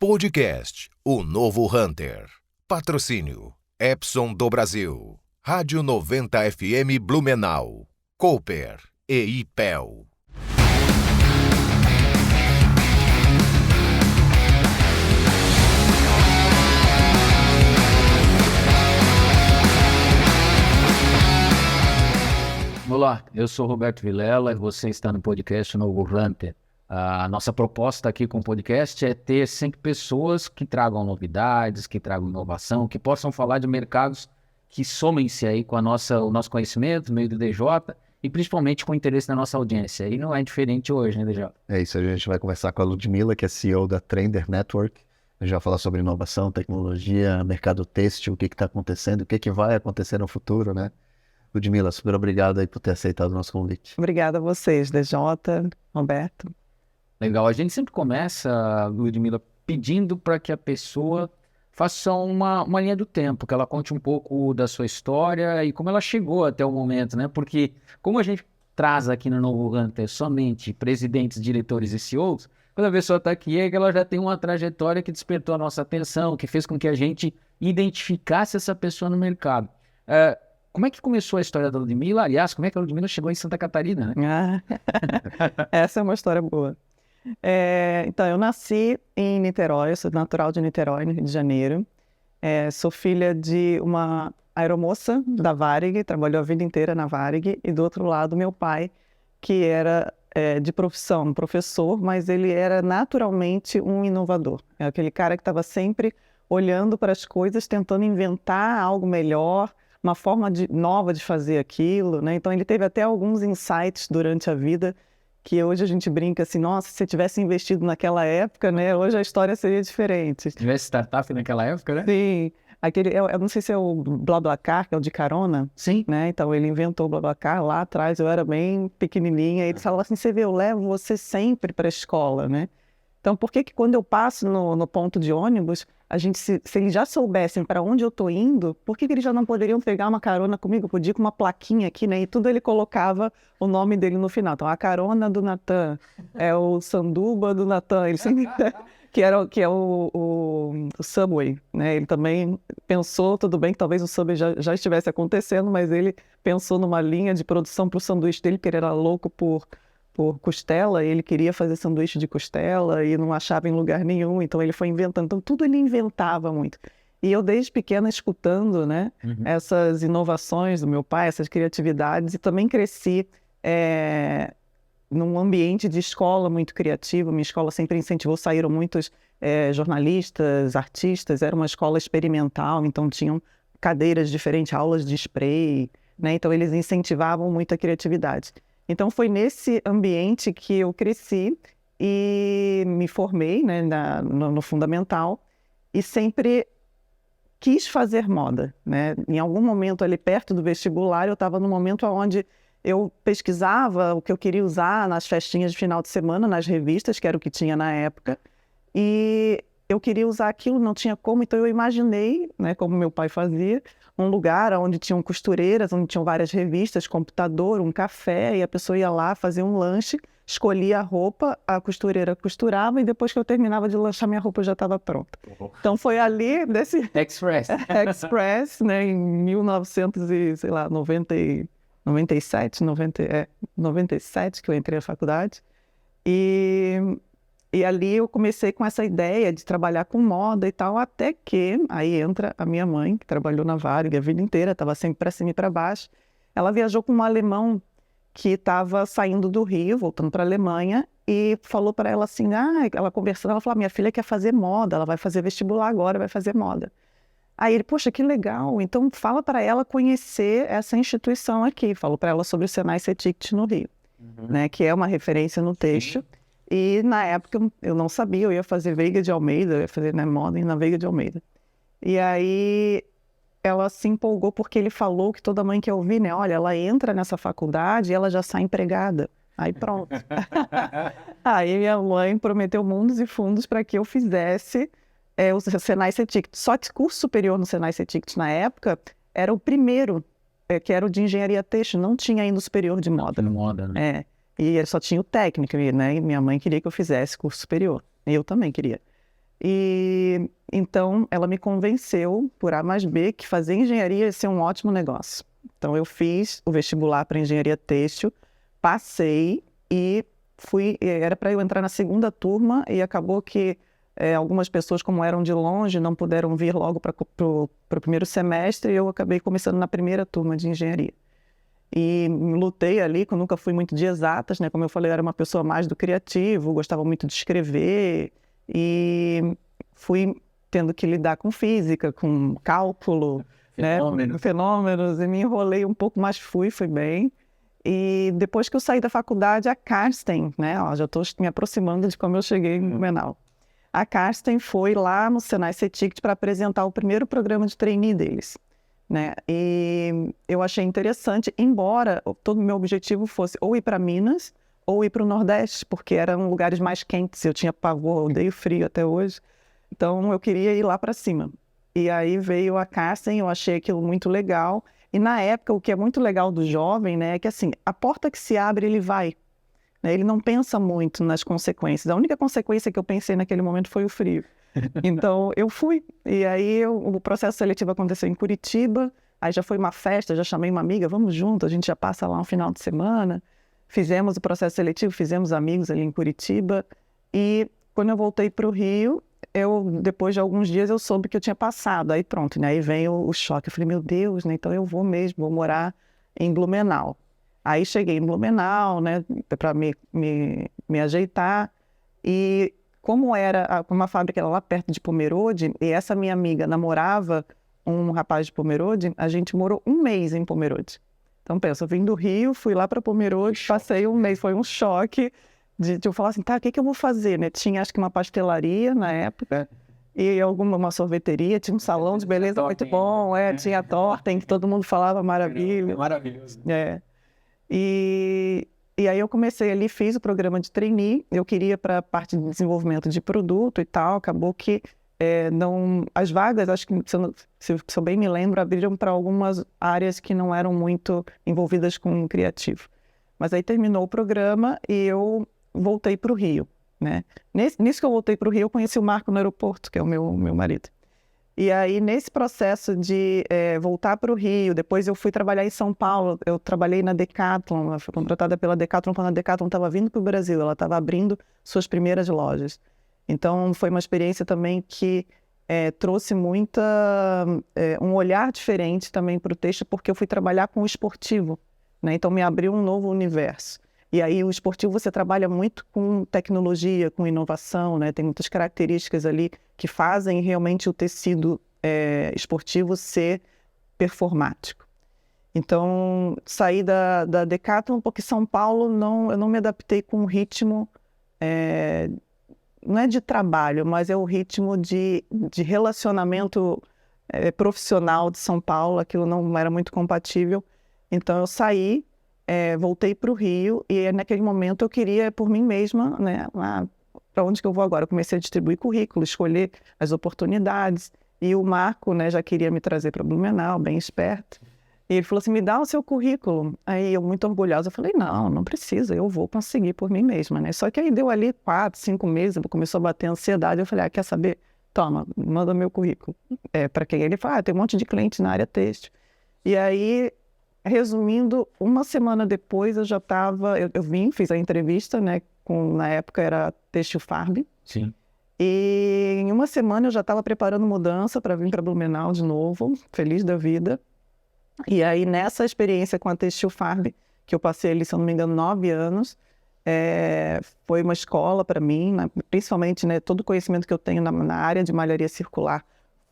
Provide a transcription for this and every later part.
Podcast O Novo Hunter. Patrocínio Epson do Brasil, Rádio 90 FM Blumenau, Cooper e IPEL. Olá, eu sou Roberto Vilela e você está no podcast Novo Hunter. A nossa proposta aqui com o podcast é ter sempre pessoas que tragam novidades, que tragam inovação, que possam falar de mercados que somem-se aí com o nosso conhecimento no meio do DJ e principalmente com o interesse da nossa audiência. E não é diferente hoje, né, DJ? É isso, a gente vai conversar com a Ludmila, que é CEO da Trender Network. A gente vai falar sobre inovação, tecnologia, mercado têxtil, o que está acontecendo, o que vai acontecer no futuro, né? Ludmila, super obrigado aí por ter aceitado o nosso convite. Obrigada a vocês, DJ, Roberto. Legal, a gente sempre começa, Ludmila, pedindo para que a pessoa faça uma linha do tempo, que ela conte um pouco da sua história e como ela chegou até o momento, né? Porque como a gente traz aqui no Novo Hunter somente presidentes, diretores e CEOs, quando a pessoa está aqui é que ela já tem uma trajetória que despertou a nossa atenção, que fez com que a gente identificasse essa pessoa no mercado. Como é que começou a história da Ludmila? Aliás, como é que a Ludmila chegou em Santa Catarina, né? Essa é uma história boa. Então, eu nasci em Niterói, eu sou natural de Niterói, no Rio de Janeiro. Sou filha de uma aeromoça da Varig, trabalhou a vida inteira na Varig, e do outro lado, meu pai, que era de profissão, um professor, mas ele era naturalmente um inovador. É aquele cara que estava sempre olhando para as coisas, tentando inventar algo melhor, uma forma nova de fazer aquilo, né? Então, ele teve até alguns insights durante a vida que hoje a gente brinca assim, nossa, se você tivesse investido naquela época, né, hoje a história seria diferente. Se tivesse startup naquela época, né? Sim, eu não sei se é o BlaBlaCar, que é o de carona. Sim. Né? Então ele inventou o BlaBlaCar lá atrás, eu era bem pequenininha, e ele falava assim, você vê, eu levo você sempre para a escola, né? Então, por que quando eu passo no ponto de ônibus, se eles já soubessem para onde eu estou indo, por que eles já não poderiam pegar uma carona comigo? Eu podia ir com uma plaquinha aqui, né? E tudo ele colocava o nome dele no final. Então, a carona do Natan, é o sanduba do Natan, ele sempre... que é o Subway, né? Ele também pensou, tudo bem que talvez o Subway já estivesse acontecendo, mas ele pensou numa linha de produção para o sanduíche dele, porque ele era louco por costela, ele queria fazer sanduíche de costela e não achava em lugar nenhum, então ele foi inventando. Então tudo ele inventava muito. E eu desde pequena escutando, né, essas inovações do meu pai, essas criatividades, e também cresci num ambiente de escola muito criativo. Minha escola sempre incentivou, saíram muitos jornalistas, artistas, era uma escola experimental, então tinham cadeiras diferentes, aulas de spray, né, então eles incentivavam muito a criatividade. Então, foi nesse ambiente que eu cresci e me formei, né, no fundamental, e sempre quis fazer moda, né? Em algum momento ali perto do vestibular, eu estava no momento onde eu pesquisava o que eu queria usar nas festinhas de final de semana, nas revistas, que era o que tinha na época, e eu queria usar aquilo, não tinha como, então eu imaginei, né, como meu pai fazia, um lugar onde tinham costureiras, onde tinham várias revistas, computador, um café, e a pessoa ia lá fazer um lanche, escolhia a roupa, a costureira costurava, e depois que eu terminava de lanchar, minha roupa já estava pronta. Então foi ali, desse... Express, né, em 1997 que eu entrei na faculdade, e ali eu comecei com essa ideia de trabalhar com moda e tal, até que aí entra a minha mãe, que trabalhou na Varig a vida inteira, estava sempre para cima e para baixo. Ela viajou com um alemão que estava saindo do Rio, voltando para a Alemanha, e falou para ela assim, ela conversando, ela falou, minha filha quer fazer moda, ela vai fazer vestibular agora, vai fazer moda. Aí ele, poxa, que legal, então fala para ela conhecer essa instituição aqui. Falou para ela sobre o Senai CETICT no Rio, né, que é uma referência no têxtil. E na época eu não sabia, eu ia fazer Veiga de Almeida, eu ia fazer, né, moda na Veiga de Almeida. E aí ela se empolgou porque ele falou que toda mãe quer ouvir, né? Olha, ela entra nessa faculdade e ela já sai empregada. Aí pronto. Aí minha mãe prometeu mundos e fundos para que eu fizesse o Senai CETICT. Só que curso superior no Senai CETICT na época era o primeiro, que era o de engenharia têxtil, não tinha ainda o superior de moda. Moda, né? E só tinha o técnico, né? E minha mãe queria que eu fizesse curso superior. E eu também queria. E então ela me convenceu, por A mais B, que fazer engenharia ia ser um ótimo negócio. Então eu fiz o vestibular para engenharia têxtil, passei e era para eu entrar na segunda turma e acabou que algumas pessoas, como eram de longe, não puderam vir logo para o primeiro semestre e eu acabei começando na primeira turma de engenharia. E lutei ali, que eu nunca fui muito de exatas, né? Como eu falei, eu era uma pessoa mais do criativo, gostava muito de escrever e fui tendo que lidar com física, com cálculo, né? Fenômenos, e me enrolei um pouco, mas fui bem. E depois que eu saí da faculdade, a Karsten, né? Ó, já estou me aproximando de como eu cheguei em Blumenau. A Karsten foi lá no Senai CETICT para apresentar o primeiro programa de trainee deles, né? E eu achei interessante, embora todo o meu objetivo fosse ou ir para Minas ou ir para o Nordeste, porque eram lugares mais quentes, eu tinha pavor, eu odeio frio até hoje, então eu queria ir lá para cima. E aí veio a Karsten, eu achei aquilo muito legal, e na época o que é muito legal do jovem, né, é que assim, a porta que se abre, ele vai, né, ele não pensa muito nas consequências, a única consequência que eu pensei naquele momento foi o frio. Então, eu fui. E aí, o processo seletivo aconteceu em Curitiba. Aí já foi uma festa, já chamei uma amiga, vamos junto, a gente já passa lá um final de semana. Fizemos o processo seletivo, fizemos amigos ali em Curitiba. E quando eu voltei para o Rio, depois de alguns dias, eu soube que eu tinha passado. Aí pronto, né? Aí vem o choque. Eu falei, meu Deus, né? Então eu vou mesmo, vou morar em Blumenau. Aí cheguei em Blumenau, né? Para me ajeitar. E como era uma fábrica lá perto de Pomerode, e essa minha amiga namorava um rapaz de Pomerode, a gente morou um mês em Pomerode. Então, pensa, eu vim do Rio, fui lá para Pomerode, passei um mês, foi um choque de eu falar assim, tá, o que eu vou fazer, né? Tinha, acho que uma pastelaria na época, e uma sorveteria, tinha um salão de beleza muito bom, tinha torta, em que todo mundo falava maravilha. Maravilhoso. E aí eu comecei ali, fiz o programa de trainee, eu queria para a parte de desenvolvimento de produto e tal, acabou que as vagas, acho que, se eu bem me lembro, abriram para algumas áreas que não eram muito envolvidas com criativo. Mas aí terminou o programa e eu voltei para o Rio, né? Nisso que eu voltei para o Rio, eu conheci o Marco no aeroporto, que é o meu marido. E aí, nesse processo de voltar para o Rio, depois eu fui trabalhar em São Paulo, eu trabalhei na Decathlon, eu fui contratada pela Decathlon quando a Decathlon estava vindo para o Brasil, ela estava abrindo suas primeiras lojas. Então, foi uma experiência também que trouxe um olhar diferente também para o têxtil, porque eu fui trabalhar com o esportivo, né? Então, me abriu um novo universo. E aí, o esportivo, você trabalha muito com tecnologia, com inovação, né? Tem muitas características ali que fazem realmente o tecido esportivo ser performático. Então, saí da Decathlon porque São Paulo, eu não me adaptei com o ritmo, não é de trabalho, mas é o ritmo de relacionamento profissional de São Paulo, aquilo não era muito compatível. Então, eu saí, voltei para o Rio e naquele momento eu queria por mim mesma, né, para onde que eu vou agora? Eu comecei a distribuir currículo, escolher as oportunidades e o Marco, né, já queria me trazer para Blumenau, bem esperto. E ele falou assim, me dá o seu currículo. Aí eu, muito orgulhosa, falei, não precisa, eu vou conseguir por mim mesma, né? Só que aí deu ali 4, 5 meses, começou a bater ansiedade, eu falei, quer saber? Toma, manda meu currículo. Para quem? Ele falou, tem um monte de clientes na área têxtil. E aí, resumindo, uma semana depois eu já estava, eu fiz a entrevista, né? Na época era Têxtil Farb. Sim. E em uma semana eu já estava preparando mudança para vir para Blumenau de novo, feliz da vida. E aí, nessa experiência com a Têxtil Farb, que eu passei ali, se eu não me engano, 9 anos, foi uma escola para mim, né? Principalmente, né, todo o conhecimento que eu tenho na área de malharia circular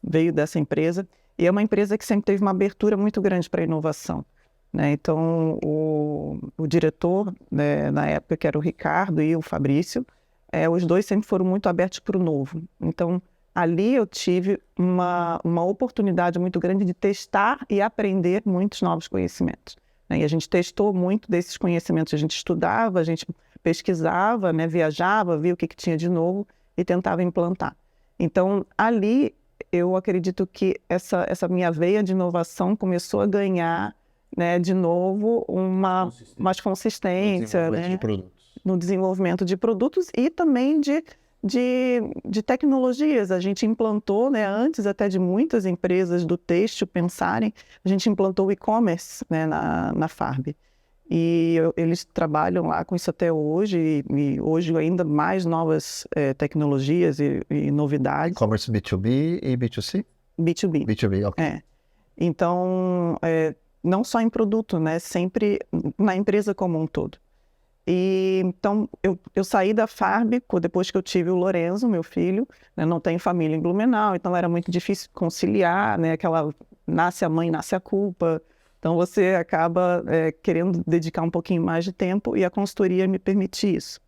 veio dessa empresa. E é uma empresa que sempre teve uma abertura muito grande para a inovação, né? Então, o diretor, né, na época, que era o Ricardo e o Fabrício, os dois sempre foram muito abertos para o novo. Então, ali eu tive uma oportunidade muito grande de testar e aprender muitos novos conhecimentos, né? E a gente testou muito desses conhecimentos, a gente estudava, a gente pesquisava, né? Viajava, via o que tinha de novo e tentava implantar. Então, ali, eu acredito que essa minha veia de inovação começou a ganhar, né, de novo, mais consistência, No desenvolvimento né? de produtos. No desenvolvimento de produtos e também de de tecnologias. A gente implantou, né, antes até de muitas empresas do têxtil pensarem, a gente implantou o e-commerce, né, na Farb. E eles trabalham lá com isso até hoje, e hoje ainda mais novas tecnologias e novidades. E-commerce B2B e B2C? B2B. B2B, ok. Então, não só em produto, né, sempre na empresa como um todo. E então eu saí da Farb depois que eu tive o Lorenzo, meu filho, né, não tenho família em Blumenau, então era muito difícil conciliar, né, aquela nasce a mãe, nasce a culpa. Então você acaba querendo dedicar um pouquinho mais de tempo e a consultoria me permite isso.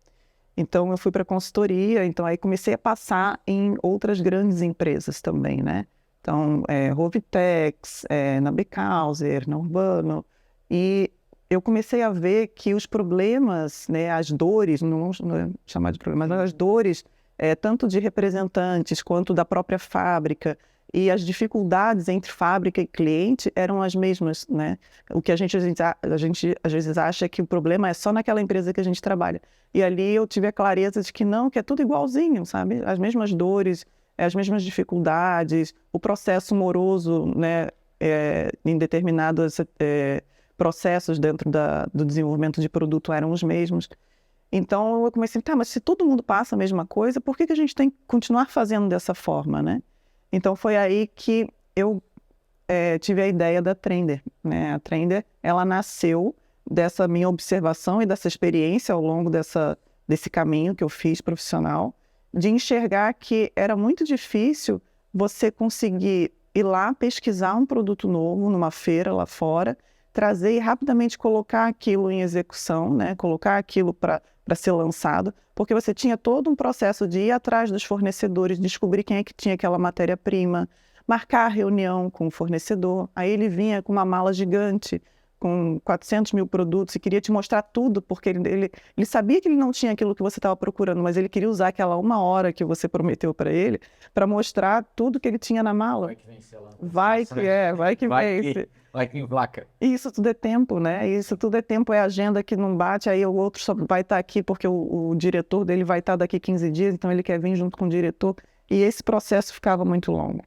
Então eu fui para a consultoria, então aí comecei a passar em outras grandes empresas também, né? Então, Rovitex, na Becauser, na Urbano, e eu comecei a ver que os problemas, né, as dores, não vamos chamar de problemas, mas as dores, tanto de representantes quanto da própria fábrica, e as dificuldades entre fábrica e cliente eram as mesmas, né? O que a gente às vezes acha que o problema é só naquela empresa que a gente trabalha. E ali eu tive a clareza de que não, que é tudo igualzinho, sabe? As mesmas dores, as mesmas dificuldades, o processo moroso, né, em determinados processos dentro do desenvolvimento de produto eram os mesmos. Então eu comecei, mas se todo mundo passa a mesma coisa, por que a gente tem que continuar fazendo dessa forma, né? Então foi aí que eu tive a ideia da Trender, né? A Trender, ela nasceu dessa minha observação e dessa experiência ao longo desse caminho que eu fiz profissional, de enxergar que era muito difícil você conseguir ir lá pesquisar um produto novo numa feira lá fora, trazer e rapidamente colocar aquilo em execução, né? Colocar aquilo para ser lançado, porque você tinha todo um processo de ir atrás dos fornecedores, descobrir quem é que tinha aquela matéria-prima, marcar a reunião com o fornecedor, aí ele vinha com uma mala gigante, com 400 mil produtos e queria te mostrar tudo, porque ele sabia que ele não tinha aquilo que você estava procurando, mas ele queria usar aquela 1 hora que você prometeu para ele, para mostrar tudo que ele tinha na mala. Vai que vence lá. Vai que vence. Vai que emplaca. Isso tudo é tempo, né? Isso tudo é tempo, é agenda que não bate, aí o outro só vai estar aqui porque o diretor dele vai estar daqui 15 dias, então ele quer vir junto com o diretor, e esse processo ficava muito longo.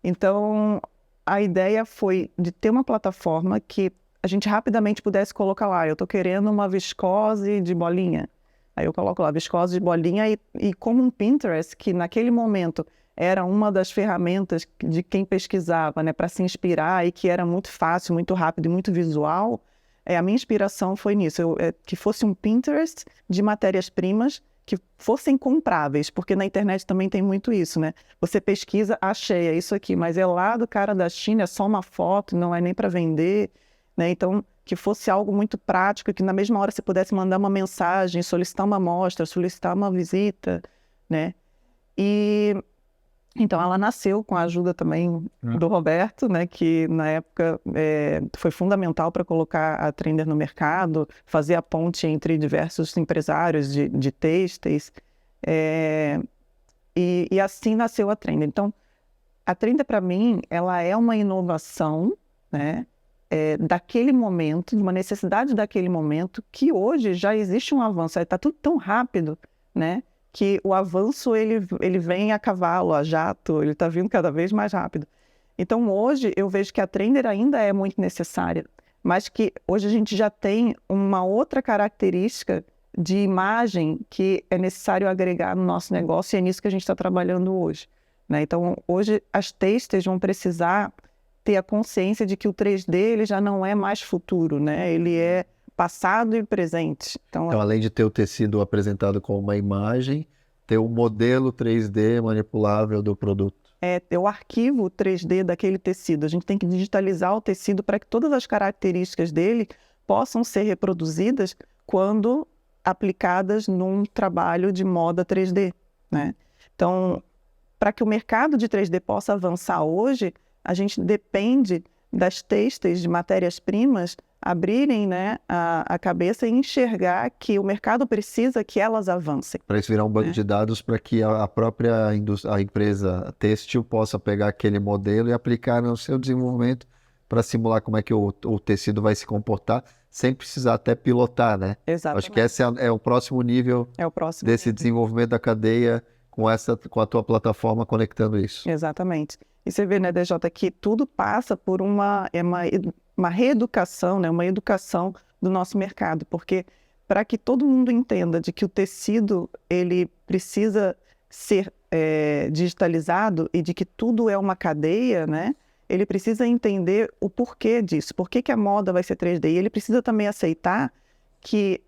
Então, a ideia foi de ter uma plataforma que a gente rapidamente pudesse colocar lá, eu estou querendo uma viscose de bolinha. Aí eu coloco lá, viscose de bolinha, e como um Pinterest, que naquele momento era uma das ferramentas de quem pesquisava, né, para se inspirar, e que era muito fácil, muito rápido e muito visual, a minha inspiração foi nisso, que fosse um Pinterest de matérias-primas que fossem compráveis, porque na internet também tem muito isso, né? Você pesquisa, achei, é isso aqui, mas é lá do cara da China, é só uma foto, não é nem para vender, né? Então, que fosse algo muito prático, que na mesma hora você pudesse mandar uma mensagem, solicitar uma amostra, solicitar uma visita, né? E então ela nasceu com a ajuda também do Roberto, né? Que na época foi fundamental para colocar a Trender no mercado, fazer a ponte entre diversos empresários de têxteis, e assim nasceu a Trender. Então, a Trender, para mim, ela é uma inovação, né? Daquele momento, de uma necessidade daquele momento, que hoje já existe um avanço, está tudo tão rápido, né, que o avanço ele vem a cavalo, a jato, ele está vindo cada vez mais rápido. Então hoje eu vejo que a Trender ainda é muito necessária, mas que hoje a gente já tem uma outra característica de imagem que é necessário agregar no nosso negócio, e é nisso que a gente está trabalhando hoje, né? Então hoje as têxteis vão precisar ter a consciência de que o 3D ele já não é mais futuro, né? Ele é passado e presente. Então, além de ter o tecido apresentado como uma imagem, ter o modelo 3D manipulável do produto. Ter o arquivo 3D daquele tecido. A gente tem que digitalizar o tecido para que todas as características dele possam ser reproduzidas quando aplicadas num trabalho de moda 3D, né? Então, para que o mercado de 3D possa avançar hoje, a gente depende das têxteis de matérias-primas abrirem, né, a cabeça e enxergar que o mercado precisa que elas avancem. Para isso virar um banco de dados para que a própria a empresa têxtil possa pegar aquele modelo e aplicar no seu desenvolvimento para simular como é que o tecido vai se comportar, sem precisar até pilotar, né? Exatamente. Acho que esse é o próximo nível É o próximo desse nível. desenvolvimento da cadeia com a tua plataforma conectando isso. Exatamente. E você vê, né, DJ, que tudo passa por uma reeducação, né, uma educação do nosso mercado, porque para que todo mundo entenda de que o tecido ele precisa ser digitalizado e de que tudo é uma cadeia, né, ele precisa entender o porquê disso, por que a moda vai ser 3D, e ele precisa também aceitar que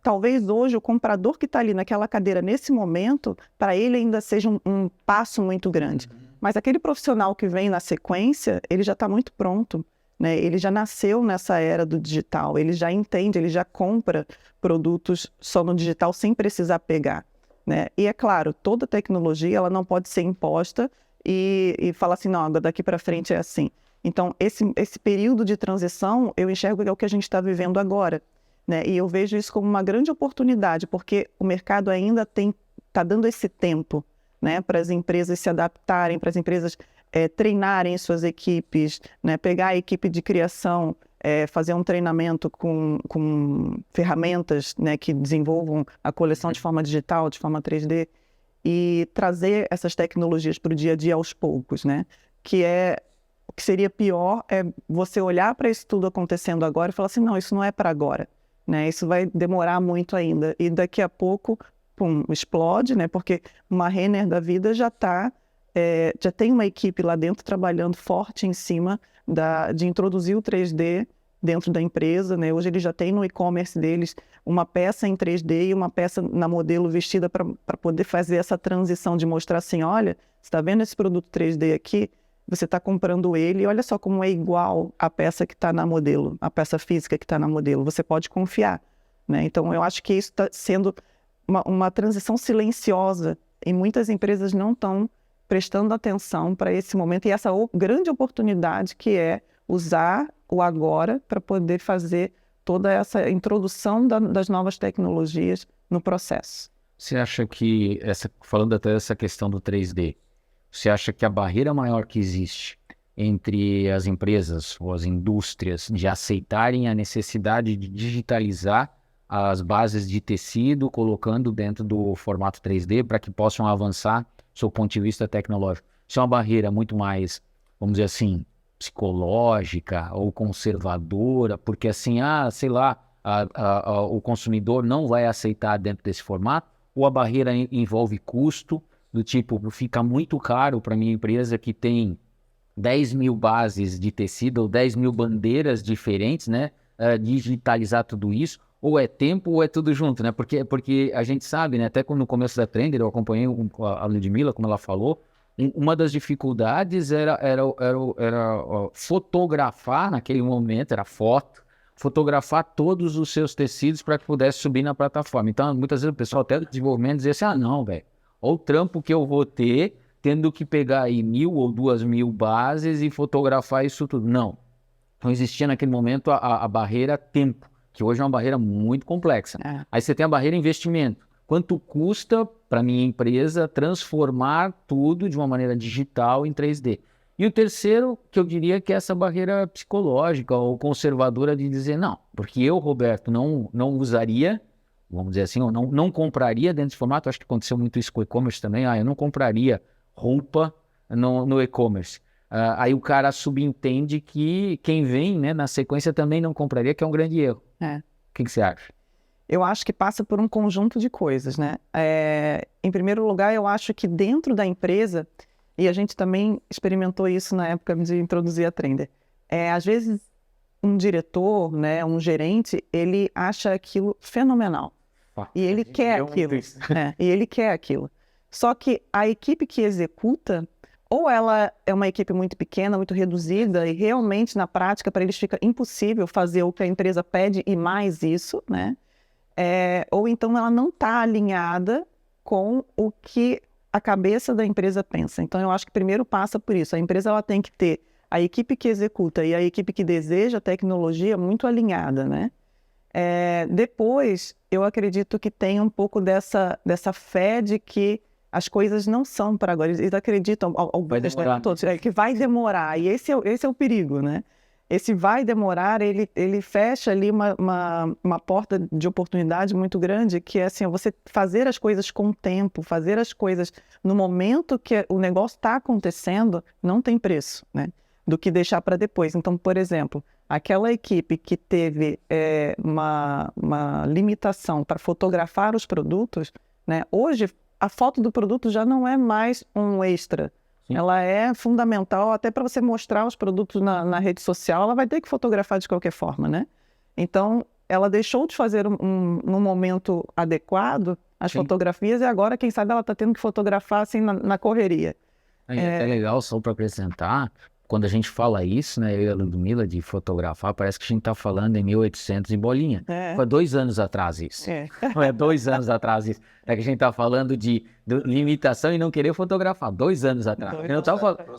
talvez hoje o comprador que está ali naquela cadeira nesse momento, para ele ainda seja um passo muito grande. Mas aquele profissional que vem na sequência, ele já está muito pronto, né? Ele já nasceu nessa era do digital, ele já entende, ele já compra produtos só no digital sem precisar pegar, né? E é claro, toda tecnologia ela não pode ser imposta e falar assim, não, daqui para frente é assim. Então, esse período de transição, eu enxergo que é o que a gente está vivendo agora, né? E eu vejo isso como uma grande oportunidade, porque o mercado ainda está dando esse tempo, né, para as empresas se adaptarem, para as empresas treinarem suas equipes, né, pegar a equipe de criação, fazer um treinamento com ferramentas, né, que desenvolvam a coleção de forma digital, de forma 3D, e trazer essas tecnologias para o dia a dia aos poucos, né? O que seria pior é você olhar para isso tudo acontecendo agora e falar assim, não, isso não é para agora, né? Isso vai demorar muito ainda. E daqui a pouco, pum, explode, né? Porque uma Renner da vida já tem uma equipe lá dentro trabalhando forte em cima de introduzir o 3D dentro da empresa, né? Hoje eles já têm no e-commerce deles uma peça em 3D e uma peça na modelo vestida para poder fazer essa transição de mostrar assim, olha, você está vendo esse produto 3D aqui? Você está comprando ele e olha só como é igual a peça que está na modelo, a peça física que está na modelo. Você pode confiar, né? Então, eu acho que isso está sendo uma transição silenciosa e muitas empresas não estão prestando atenção para esse momento e essa grande oportunidade que é usar o agora para poder fazer toda essa introdução das novas tecnologias no processo. Você acha que, falando até dessa questão do 3D, você acha que a barreira maior que existe entre as empresas ou as indústrias de aceitarem a necessidade de digitalizar as bases de tecido, colocando dentro do formato 3D para que possam avançar do seu ponto de vista tecnológico? Isso é uma barreira muito mais, vamos dizer assim, psicológica ou conservadora, porque assim, sei lá, o consumidor não vai aceitar dentro desse formato, ou a barreira envolve custo, do tipo, fica muito caro para minha empresa que tem 10 mil bases de tecido ou 10 mil bandeiras diferentes, né? Digitalizar tudo isso, ou é tempo ou é tudo junto, né? Porque a gente sabe, né? Até quando no começo da Trender eu acompanhei a Ludmilla, como ela falou, uma das dificuldades era fotografar naquele momento, era fotografar todos os seus tecidos para que pudesse subir na plataforma. Então, muitas vezes o pessoal até do desenvolvimento dizia assim, não, velho, olha o trampo que eu vou ter tendo que pegar aí 1.000 ou 2.000 bases e fotografar isso tudo. Não existia naquele momento a barreira tempo, que hoje é uma barreira muito complexa. Aí você tem a barreira investimento. Quanto custa para minha empresa transformar tudo de uma maneira digital em 3D? E o terceiro, que eu diria que é essa barreira psicológica ou conservadora de dizer, não, porque eu, Roberto, não usaria, vamos dizer assim, ou não compraria dentro desse formato. Acho que aconteceu muito isso com o e-commerce também. Eu não compraria roupa no e-commerce. Aí o cara subentende que quem vem, né, na sequência também não compraria, que é um grande erro. O que você acha? Eu acho que passa por um conjunto de coisas, né? Em primeiro lugar, eu acho que dentro da empresa, e a gente também experimentou isso na época de introduzir a Trender, às vezes um diretor, né, um gerente, ele acha aquilo fenomenal. E ele quer aquilo. E ele quer aquilo. Só que a equipe que executa, ou ela é uma equipe muito pequena, muito reduzida, e realmente, na prática, para eles fica impossível fazer o que a empresa pede e mais isso, né? Ou então ela não está alinhada com o que a cabeça da empresa pensa. Então, eu acho que primeiro passa por isso. A empresa ela tem que ter a equipe que executa e a equipe que deseja a tecnologia muito alinhada, né? Depois, eu acredito que tem um pouco dessa fé de que as coisas não são para agora. Eles acreditam, vai demorar. que vai demorar. E esse é o perigo, né? esse vai demorar, ele fecha ali uma porta de oportunidade muito grande, que é assim, você fazer as coisas com tempo, fazer as coisas no momento que o negócio está acontecendo, não tem preço, né? Do que deixar para depois. Então, por exemplo, aquela equipe que teve uma limitação para fotografar os produtos, né? Hoje, a foto do produto já não é mais um extra. Sim. Ela é fundamental até para você mostrar os produtos na rede social, ela vai ter que fotografar de qualquer forma, né? Então, ela deixou de fazer no momento adequado as Sim. fotografias e agora, quem sabe, ela está tendo que fotografar assim na correria. É legal, só para apresentar, quando a gente fala isso, né, eu e a Ludmila, de fotografar, parece que a gente está falando em 1800 e bolinha. Foi 2 anos atrás isso. Não é 2 anos atrás isso. É que a gente está falando de limitação e não querer fotografar. 2 anos atrás. Eu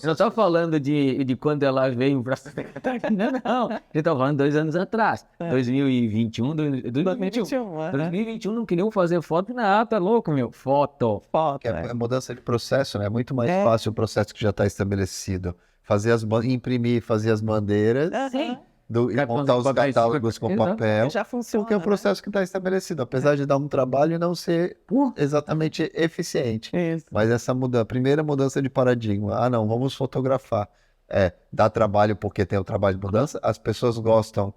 não estou falando de quando ela veio para não. A gente está falando 2 anos atrás. 2021. 2021 não queriam fazer foto. Não, tá louco, meu. Foto. É mudança de processo, né? É muito mais fácil o processo que já está estabelecido. Imprimir, fazer as bandeiras, e montar os catálogos com papel, já funciona, porque é o processo que está estabelecido, apesar de dar um trabalho e não ser exatamente eficiente. Isso. Mas essa primeira mudança de paradigma, não, vamos fotografar, dá trabalho porque tem o trabalho de mudança, as pessoas gostam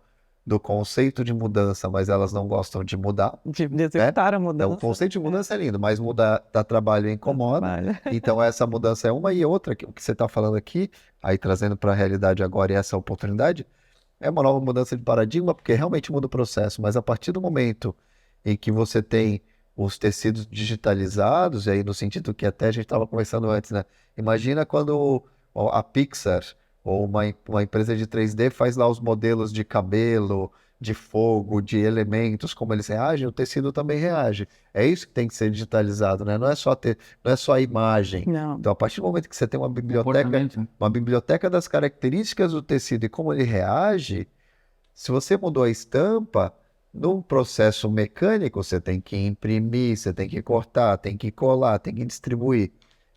do conceito de mudança, mas elas não gostam de mudar. De executar a mudança. Então, o conceito de mudança é lindo, mas mudar dá trabalho e incomoda. Então, essa mudança é uma, e outra, o que você está falando aqui, aí trazendo para a realidade agora e essa oportunidade, é uma nova mudança de paradigma, porque realmente muda o processo, mas a partir do momento em que você tem os tecidos digitalizados, e aí no sentido que até a gente estava conversando antes, né? Imagina quando a Pixar ou uma empresa de 3D faz lá os modelos de cabelo, de fogo, de elementos, como eles reagem, o tecido também reage. É isso que tem que ser digitalizado, né? Não é só a imagem. Não. Então, a partir do momento que você tem uma biblioteca das características do tecido e como ele reage, se você mudou a estampa, num processo mecânico, você tem que imprimir, você tem que cortar, tem que colar, tem que distribuir.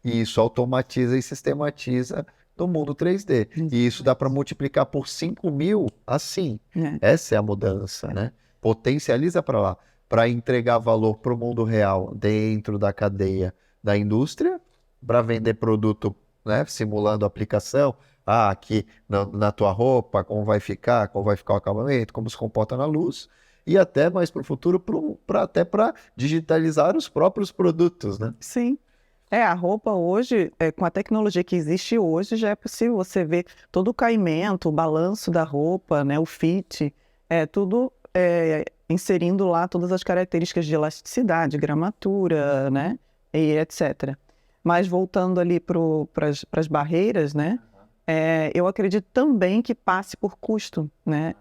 E isso automatiza e sistematiza no mundo 3D. E isso dá para multiplicar por 5.000 assim. Essa é a mudança, né? Potencializa para lá, para entregar valor para o mundo real dentro da cadeia da indústria, para vender produto, né? Simulando a aplicação. Aqui na tua roupa, como vai ficar o acabamento, como se comporta na luz. E até mais para o futuro, até para digitalizar os próprios produtos, né? Sim. A roupa hoje, com a tecnologia que existe hoje, já é possível você ver todo o caimento, o balanço da roupa, né, o fit, tudo inserindo lá todas as características de elasticidade, gramatura, né, e etc. Mas voltando ali para as barreiras, né, eu acredito também que passe por custo, né,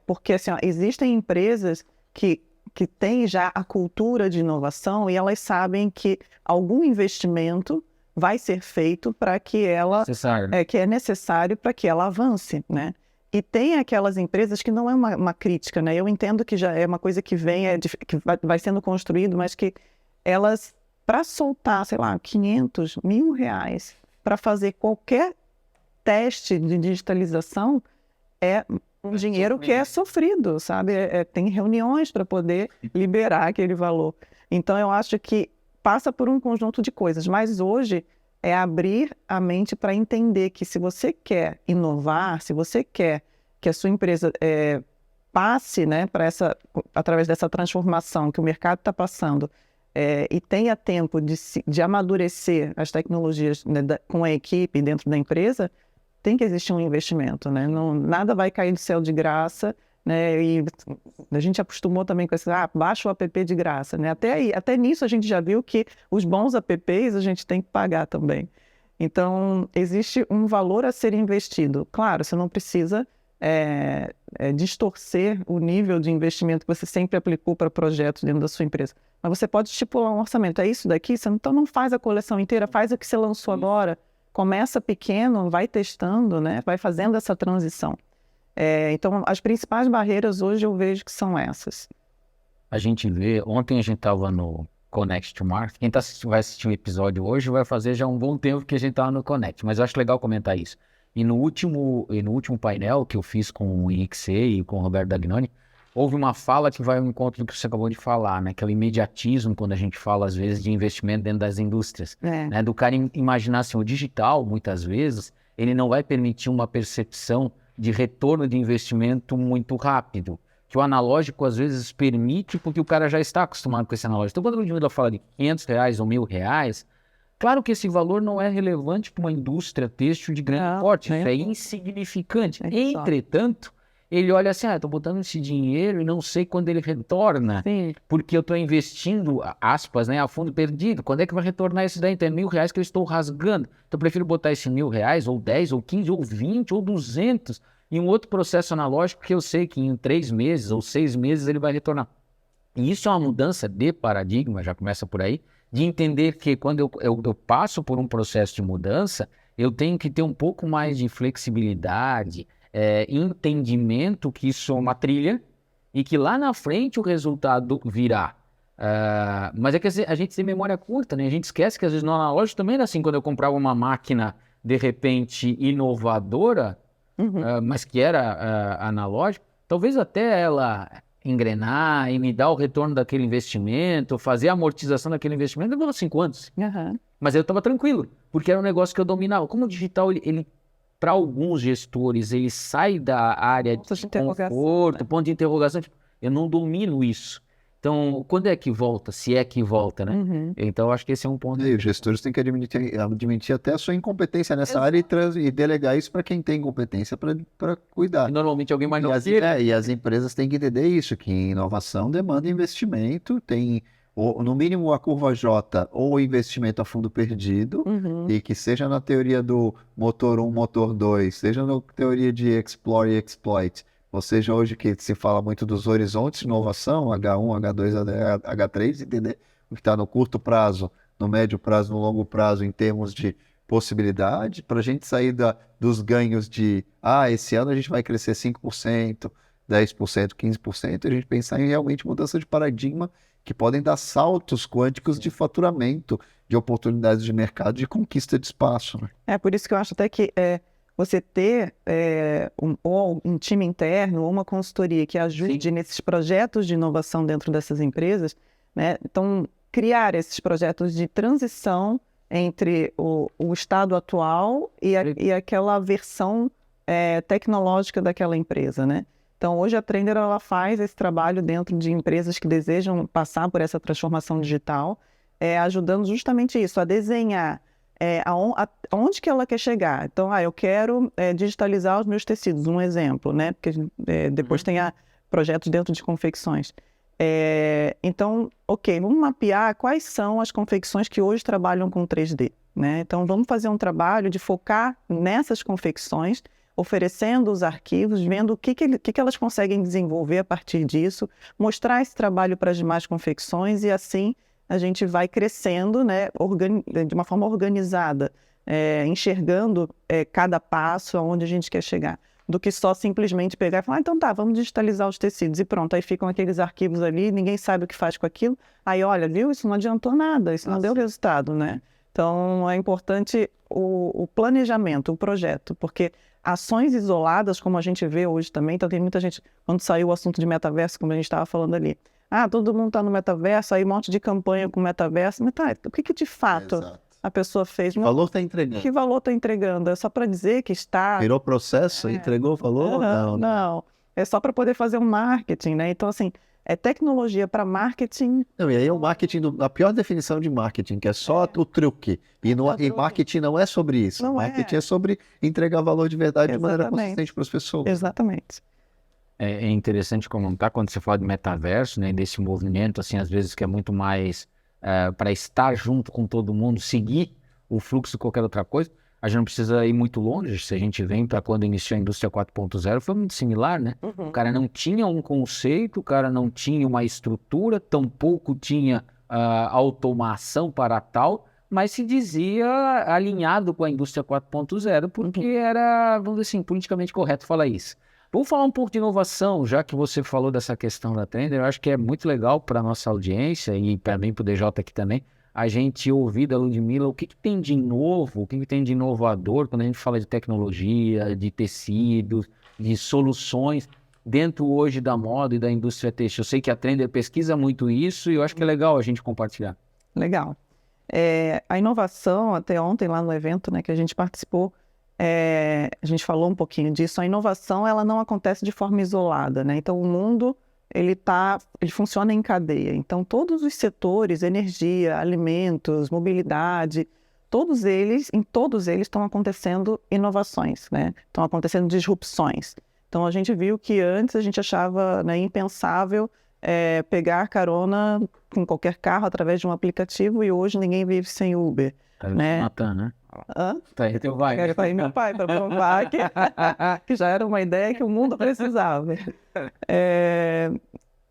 porque assim, existem empresas que têm já a cultura de inovação e elas sabem que algum investimento vai ser feito para que ela... que é necessário para que ela avance, né? E tem aquelas empresas que não é uma crítica, né? Eu entendo que já é uma coisa que vem, que vai sendo construído, mas que elas, para soltar, sei lá, 500, R$1.000 para fazer qualquer teste de digitalização, é um dinheiro que é sofrido, sabe? Tem reuniões para poder liberar aquele valor. Então, eu acho que passa por um conjunto de coisas, mas hoje é abrir a mente para entender que se você quer inovar, se você quer que a sua empresa passe, né, através dessa transformação que o mercado está passando, e tenha tempo de amadurecer as tecnologias, né, com a equipe dentro da empresa, tem que existir um investimento, né? Nada vai cair do céu de graça, né? E a gente acostumou também com esse, baixa o app de graça, né? Até nisso a gente já viu que os bons apps a gente tem que pagar também. Então, existe um valor a ser investido. Claro, você não precisa distorcer o nível de investimento que você sempre aplicou para projetos dentro da sua empresa. Mas você pode estipular um orçamento. É isso daqui? Então não faz a coleção inteira, faz o que você lançou agora. Começa pequeno, vai testando, né? Vai fazendo essa transição. Então, as principais barreiras hoje eu vejo que são essas. A gente vê, ontem a gente estava no Connect to Market. Quem vai assistir o episódio hoje vai fazer já um bom tempo que a gente estava no Connect, mas eu acho legal comentar isso. E no último painel que eu fiz com o Henrique Sei e com o Roberto Dagnoni, houve uma fala que vai ao encontro do que você acabou de falar, né? Que é o imediatismo quando a gente fala, às vezes, de investimento dentro das indústrias. Né? Do cara imaginar assim, o digital, muitas vezes, ele não vai permitir uma percepção de retorno de investimento muito rápido. Que o analógico, às vezes, permite, porque o cara já está acostumado com esse analógico. Então, quando o indivíduo fala de R$ 500 ou R$ 1.000, claro que esse valor não é relevante para uma indústria têxtil de grande porte, isso é insignificante. Entretanto, ele olha assim, estou botando esse dinheiro e não sei quando ele retorna, porque eu estou investindo, aspas, né, a fundo perdido. Quando é que vai retornar esse daí? Então é R$ 1.000 que eu estou rasgando. Então eu prefiro botar esse R$ 1.000, ou 10, ou 15, ou 20, ou 200, em um outro processo analógico que eu sei que em 3 meses ou 6 meses ele vai retornar. E isso é uma mudança de paradigma, já começa por aí, de entender que quando eu passo por um processo de mudança, eu tenho que ter um pouco mais de flexibilidade, entendimento que isso é uma trilha e que lá na frente o resultado virá. Mas é que a gente tem memória curta, né? A gente esquece que às vezes no analógico também era assim, quando eu comprava uma máquina de repente inovadora, mas que era analógica, talvez até ela engrenar e me dar o retorno daquele investimento, fazer a amortização daquele investimento, demorou 5 anos. Mas eu estava tranquilo, porque era um negócio que eu dominava. Como o digital, ele para alguns gestores, ele sai da área de conforto, ponto de interrogação, tipo, eu não domino isso. Então, quando é que volta? Se é que volta, né? Então, eu acho que esse é um ponto. E os gestores têm que admitir até a sua incompetência nessa área e delegar isso para quem tem competência para cuidar. E normalmente alguém mais e as empresas têm que entender isso, que inovação demanda investimento, tem no mínimo a curva J ou investimento a fundo perdido, e que seja na teoria do motor 1, motor 2, seja na teoria de explore e exploit, ou seja, hoje que se fala muito dos horizontes de inovação, H1, H2, H3, entender o que está no curto prazo, no médio prazo, no longo prazo, em termos de possibilidade, para a gente sair dos ganhos de, esse ano a gente vai crescer 5%, 10%, 15%, e a gente pensar em realmente mudança de paradigma que podem dar saltos quânticos de faturamento, de oportunidades de mercado, de conquista de espaço. Né? É por isso que eu acho até que você ter um time interno ou uma consultoria que ajude nesses projetos de inovação dentro dessas empresas, né? Então, criar esses projetos de transição entre o estado atual e aquela versão tecnológica daquela empresa, né? Então, hoje a Trender ela faz esse trabalho dentro de empresas que desejam passar por essa transformação digital, ajudando justamente isso, a desenhar aonde que ela quer chegar. Então, eu quero digitalizar os meus tecidos, um exemplo, né? Porque depois tem projetos dentro de confecções. Então, vamos mapear quais são as confecções que hoje trabalham com 3D, né? Então, vamos fazer um trabalho de focar nessas confecções, oferecendo os arquivos, vendo o que elas conseguem desenvolver a partir disso, mostrar esse trabalho para as demais confecções e assim a gente vai crescendo, né, de uma forma organizada, enxergando cada passo aonde a gente quer chegar, do que só simplesmente pegar e falar, então tá, vamos digitalizar os tecidos e pronto, aí ficam aqueles arquivos ali, ninguém sabe o que faz com aquilo, aí olha, viu, isso não adiantou nada, isso não deu resultado, né? Então é importante o planejamento, o projeto, porque ações isoladas, como a gente vê hoje também, então tem muita gente, quando saiu o assunto de metaverso, como a gente estava falando ali, todo mundo está no metaverso, aí um monte de campanha com metaverso, mas o que de fato a pessoa fez? Que valor está entregando? Que valor está entregando? É só para dizer que está... Virou processo? Entregou valor? Não. É só para poder fazer um marketing, né? Então, assim, é tecnologia para marketing. Não, e aí é o marketing, a pior definição de marketing, que é só o truque. E marketing não é sobre isso. Não marketing é sobre entregar valor de verdade de maneira consistente para as pessoas. Exatamente. É interessante comentar quando você fala de metaverso, né, desse movimento, assim, às vezes que é muito mais para estar junto com todo mundo, seguir o fluxo de qualquer outra coisa. A gente não precisa ir muito longe. Se a gente vem para quando iniciou a indústria 4.0, foi muito similar, né? O cara não tinha um conceito, o cara não tinha uma estrutura, tampouco tinha automação para tal, mas se dizia alinhado com a indústria 4.0, porque era, vamos dizer assim, politicamente correto falar isso. Vamos falar um pouco de inovação, já que você falou dessa questão da Trender. Eu acho que é muito legal para a nossa audiência e para mim, para o DJ aqui também, a gente ouvir da Ludmilla o que tem de novo, o que tem de inovador quando a gente fala de tecnologia, de tecidos, de soluções dentro hoje da moda e da indústria têxtil. Eu sei que a Trender pesquisa muito isso e eu acho que é legal a gente compartilhar. Legal. A inovação, até ontem lá no evento, né, que a gente participou, a gente falou um pouquinho disso. A inovação, ela não acontece de forma isolada, né? Então, o mundo, ele funciona em cadeia. Então, todos os setores, energia, alimentos, mobilidade, em todos eles estão acontecendo inovações, né? Estão acontecendo disrupções. Então, a gente viu que antes a gente achava, né, impensável pegar carona com qualquer carro através de um aplicativo, e hoje ninguém vive sem Uber, né? Natan, né? Hã? Tá aí teu vai. Tá aí meu pai para provar que já era uma ideia que o mundo precisava.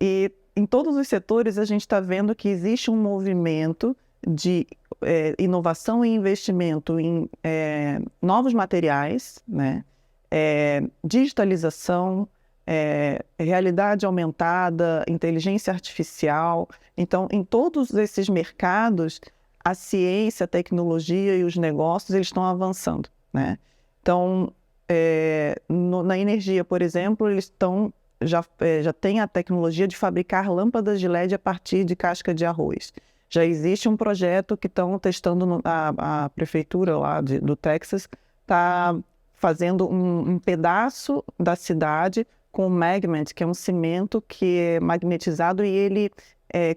E em todos os setores a gente está vendo que existe um movimento de inovação e investimento em novos materiais, né? Digitalização, realidade aumentada, inteligência artificial. Então, em todos esses mercados, a ciência, a tecnologia e os negócios, eles estão avançando, né? Então, na energia, por exemplo, eles já têm a tecnologia de fabricar lâmpadas de LED a partir de casca de arroz. Já existe um projeto que estão testando, a prefeitura lá do Texas está fazendo um pedaço da cidade com magnet, que é um cimento que é magnetizado e ele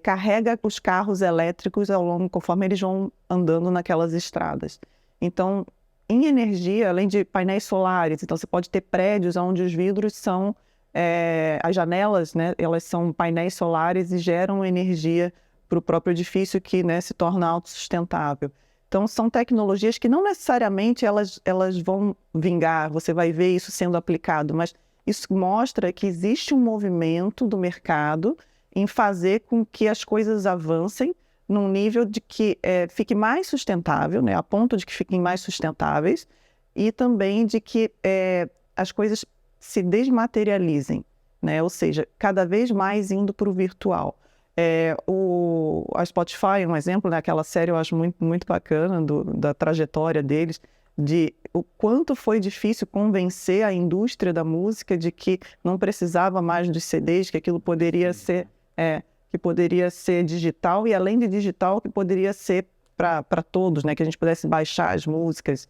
carrega os carros elétricos conforme eles vão andando naquelas estradas. Então, em energia, além de painéis solares, então você pode ter prédios onde os vidros são, as janelas, né, elas são painéis solares e geram energia para o próprio edifício que, né, se torna autossustentável. Então, são tecnologias que não necessariamente elas vão vingar, você vai ver isso sendo aplicado, mas isso mostra que existe um movimento do mercado em fazer com que as coisas avancem num nível de que fique mais sustentável, né, a ponto de que fiquem mais sustentáveis, e também de que as coisas se desmaterializem, né, ou seja, cada vez mais indo para o virtual. A Spotify é um exemplo, né, aquela série eu acho muito, muito bacana da trajetória deles, de o quanto foi difícil convencer a indústria da música de que não precisava mais dos CDs, que aquilo poderia ser digital, e além de digital, que poderia ser para todos, né, que a gente pudesse baixar as músicas.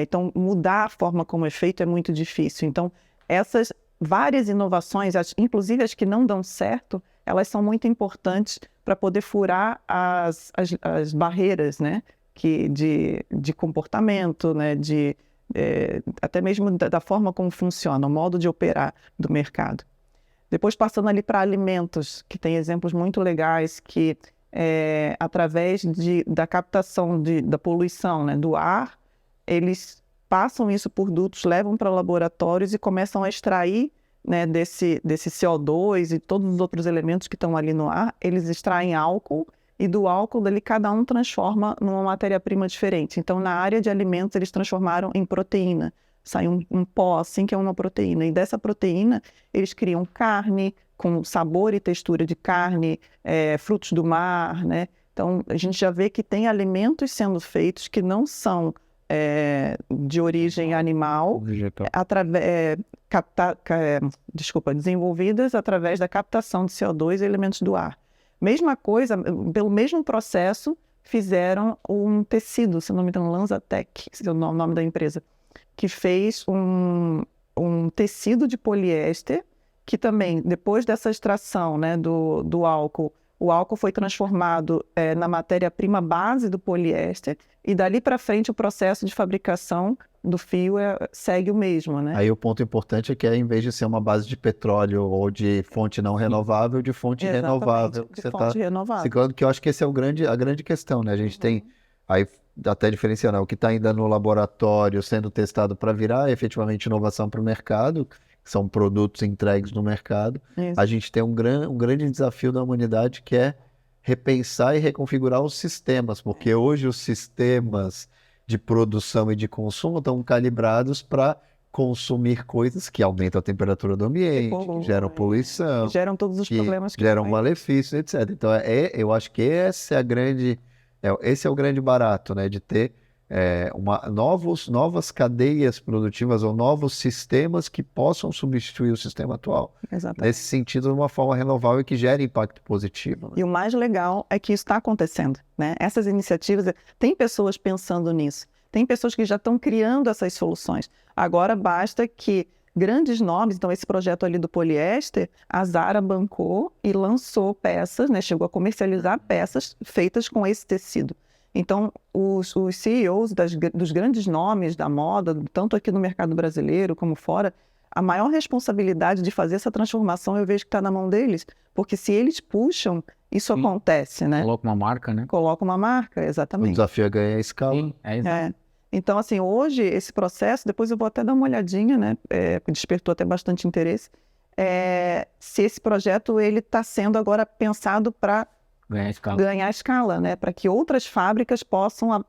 Então, mudar a forma como é feito é muito difícil. Então, essas várias inovações, inclusive as que não dão certo, elas são muito importantes para poder furar as barreiras, né, de comportamento, né, até mesmo da forma como funciona, o modo de operar do mercado. Depois, passando ali para alimentos, que tem exemplos muito legais que, através da captação da poluição, né, do ar, eles passam isso por dutos, levam para laboratórios e começam a extrair, né, desse CO2 e todos os outros elementos que estão ali no ar, eles extraem álcool, e do álcool dali cada um transforma numa matéria-prima diferente. Então, na área de alimentos, eles transformaram em proteína. Sai um pó, assim, que é uma proteína. E dessa proteína, eles criam carne, com sabor e textura de carne, frutos do mar, né? Então, a gente já vê que tem alimentos sendo feitos que não são de origem animal, desenvolvidas através da captação de CO2 e elementos do ar. Mesma coisa, pelo mesmo processo, fizeram um tecido, se não me engano, Lanzatec, esse é o nome da empresa, que fez um tecido de poliéster, que também, depois dessa extração, né, do álcool, o álcool foi transformado na matéria-prima base do poliéster, e dali para frente o processo de fabricação do fio segue o mesmo, né? Aí o ponto importante é que em vez de ser uma base de petróleo ou de fonte não renovável, de fonte renovável. De fonte renovável. Ciclando, que eu acho que esse é a grande questão, né? A gente tem, aí até diferenciando, o que está ainda no laboratório sendo testado para virar efetivamente inovação para o mercado, que são produtos entregues no mercado. Isso. A gente tem um grande desafio da humanidade, que é repensar e reconfigurar os sistemas, porque hoje os sistemas de produção e de consumo estão calibrados para consumir coisas que aumentam a temperatura do ambiente, que geram poluição, que geram todos os problemas que geram malefícios, etc. Então, eu acho que essa é Esse é o grande barato, né? De ter novas cadeias produtivas ou novos sistemas que possam substituir o sistema atual. Exatamente. Nesse sentido, de uma forma renovável e que gere impacto positivo. Né? E o mais legal é que isso está acontecendo, né? Essas iniciativas, tem pessoas pensando nisso, tem pessoas que já estão criando essas soluções. Agora basta que grandes nomes, então esse projeto ali do poliéster, a Zara bancou e lançou peças, né? Chegou a comercializar peças feitas com esse tecido. Então, os CEOs dos grandes nomes da moda, tanto aqui no mercado brasileiro como fora, a maior responsabilidade de fazer essa transformação eu vejo que está na mão deles. Porque se eles puxam, isso acontece, né? Coloca uma marca, né? Coloca uma marca, O exatamente. desafio é ganhar escala. Sim, exato. Então, assim, hoje esse processo, depois eu vou até dar uma olhadinha, né? Despertou até bastante interesse. Se esse projeto ele está sendo agora pensado para ganhar escala, né? Para que outras fábricas possam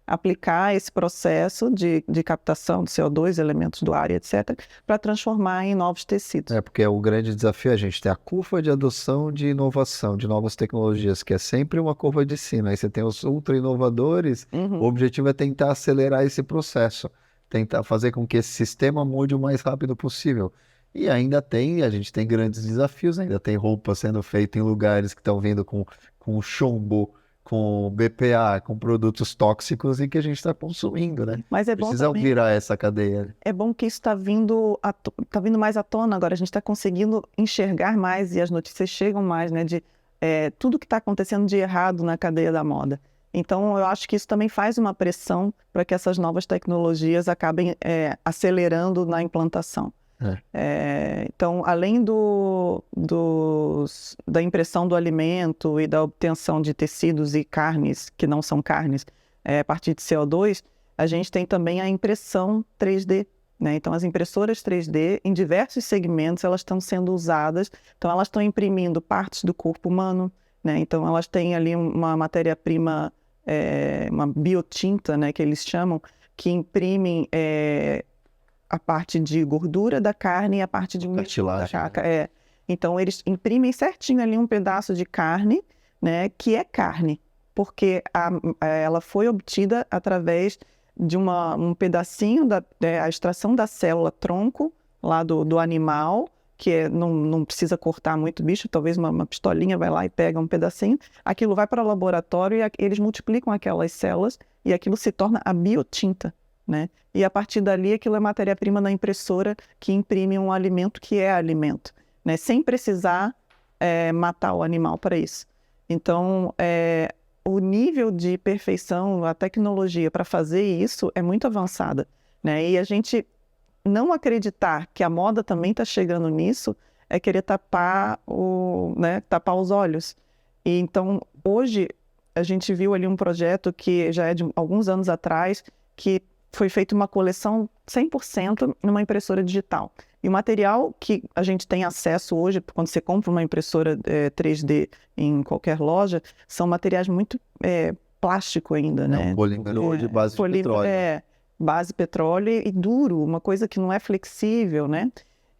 aplicar esse processo de captação de CO2, elementos do ar, etc., para transformar em novos tecidos. Porque o grande desafio é a gente ter a curva de adoção de inovação, de novas tecnologias, que é sempre uma curva de cima. Aí você tem os ultra inovadores, o objetivo é tentar acelerar esse processo, tentar fazer com que esse sistema mude o mais rápido possível. E ainda a gente tem grandes desafios, ainda tem roupa sendo feita em lugares que estão vindo com chumbo, com BPA, com produtos tóxicos e que a gente está consumindo, né? Mas é bom Precisa também, virar essa cadeia. é bom que isso está vindo mais à tona agora, a gente está conseguindo enxergar mais e as notícias chegam mais, né? De tudo que está acontecendo de errado na cadeia da moda. Então, eu acho que isso também faz uma pressão para que essas novas tecnologias acabem acelerando na implantação. Então, além da impressão do alimento e da obtenção de tecidos e carnes, que não são carnes, a partir de CO2, a gente tem também a impressão 3D. Né? Então, as impressoras 3D, em diversos segmentos, elas estão sendo usadas. Então, elas estão imprimindo partes do corpo humano. Né? Então, elas têm ali uma matéria-prima, uma biotinta, né, que eles chamam, que imprimem a parte de gordura da carne e a parte de cartilagem. Então, eles imprimem certinho ali um pedaço de carne, né, que é carne, porque ela foi obtida através de um pedacinho a extração da célula tronco lá do animal, que não precisa cortar muito bicho, talvez uma pistolinha vai lá e pega um pedacinho, aquilo vai para o laboratório e eles multiplicam aquelas células e aquilo se torna a biotinta. Né? E a partir dali aquilo é matéria-prima na impressora que imprime um alimento que é alimento, né? Sem precisar matar o animal para isso. Então, o nível de perfeição, a tecnologia para fazer isso é muito avançada, né? E a gente não acreditar que a moda também está chegando nisso é querer tapar os olhos. E então, hoje, a gente viu ali um projeto que já é de alguns anos atrás, que foi feita uma coleção 100% numa impressora digital. E o material que a gente tem acesso hoje, quando você compra uma impressora 3D em qualquer loja, são materiais muito plástico ainda, né? Um polímero de base de petróleo. Base petróleo e duro, uma coisa que não é flexível, né?